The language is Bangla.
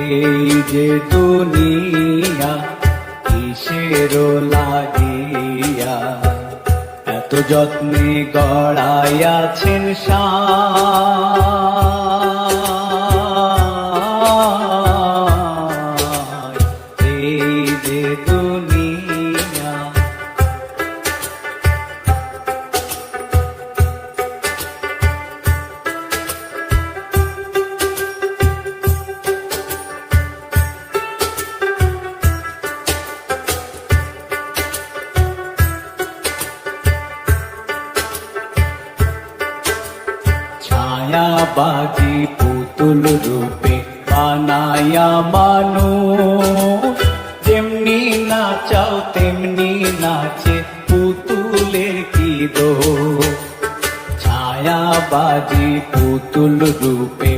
এই যে দুনিয়া কিসের লাগিয়া এত যত্নে গড়াইয়াছেন সায়। এই যে দুনিয়া ছায়াবাজি পুতুল রূপে বানায়া মানুষ, যেমনি নাচাও তেমনি নাচে পুতুলের কি দোষ। ছায়াবাজি পুতুল রূপে